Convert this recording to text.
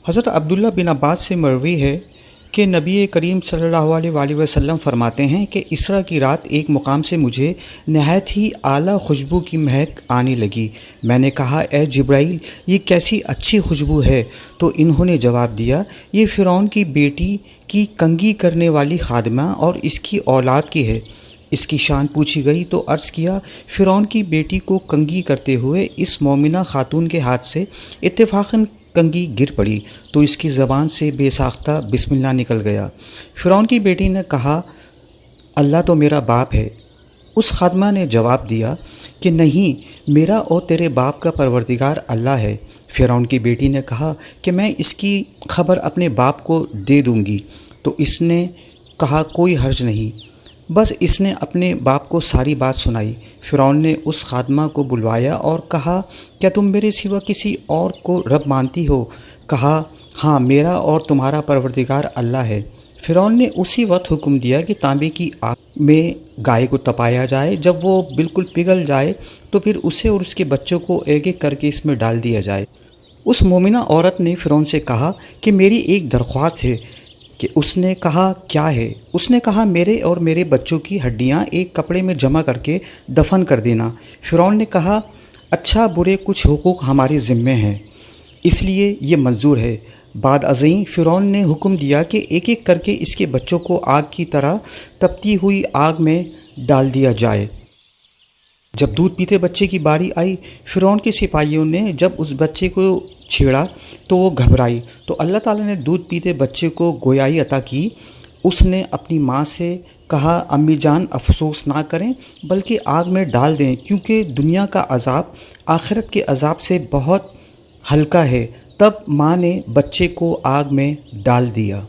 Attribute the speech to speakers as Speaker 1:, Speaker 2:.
Speaker 1: حضرت عبداللہ بن عباس سے مروی ہے کہ نبی کریم صلی اللہ علیہ وآلہ وسلم فرماتے ہیں کہ اسرا کی رات ایک مقام سے مجھے نہایت ہی اعلیٰ خوشبو کی مہک آنے لگی۔ میں نے کہا اے جبرائیل، یہ کیسی اچھی خوشبو ہے؟ تو انہوں نے جواب دیا، یہ فرعون کی بیٹی کی کنگھی کرنے والی خادمہ اور اس کی اولاد کی ہے۔ اس کی شان پوچھی گئی تو عرض کیا، فرعون کی بیٹی کو کنگھی کرتے ہوئے اس مومنہ خاتون کے ہاتھ سے اتفاقاً کنگھی گر پڑی تو اس کی زبان سے بے ساختہ بسم اللہ نکل گیا۔ فرعون کی بیٹی نے کہا، اللہ تو میرا باپ ہے۔ اس خادمہ نے جواب دیا کہ نہیں، میرا اور تیرے باپ کا پروردگار اللہ ہے۔ فرعون کی بیٹی نے کہا کہ میں اس کی خبر اپنے باپ کو دے دوں گی۔ تو اس نے کہا کوئی حرج نہیں۔ بس اس نے اپنے باپ کو ساری بات سنائی۔ فرعون نے اس خادمہ کو بلوایا اور کہا، کیا تم میرے سوا کسی اور کو رب مانتی ہو؟ کہا، ہاں، میرا اور تمہارا پروردگار اللہ ہے۔ فرعون نے اسی وقت حکم دیا کہ تانبے کی آگ میں گائے کو تپایا جائے۔ جب وہ بالکل پگھل جائے تو پھر اسے اور اس کے بچوں کو ایک ایک کر کے اس میں ڈال دیا جائے۔ اس مومنہ عورت نے فرعون سے کہا کہ میری ایک درخواست ہے۔ کہ اس نے کہا کیا ہے؟ اس نے کہا میرے اور میرے بچوں کی ہڈیاں ایک کپڑے میں جمع کر کے دفن کر دینا۔ فرعون نے کہا، اچھا برے کچھ حقوق ہمارے ذمے ہیں، اس لیے یہ منظور ہے۔ بعد ازیں فرعون نے حکم دیا کہ ایک ایک کر کے اس کے بچوں کو آگ کی طرح تپتی ہوئی آگ میں ڈال دیا جائے۔ جب دودھ پیتے بچے کی باری آئی، فرعون کے سپاہیوں نے جب اس بچے کو چھیڑا تو وہ گھبرائی، تو اللہ تعالیٰ نے دودھ پیتے بچے کو گویائی عطا کی۔ اس نے اپنی ماں سے کہا، امی جان افسوس نہ کریں بلکہ آگ میں ڈال دیں، کیونکہ دنیا کا عذاب آخرت کے عذاب سے بہت ہلکا ہے۔ تب ماں نے بچے کو آگ میں ڈال دیا۔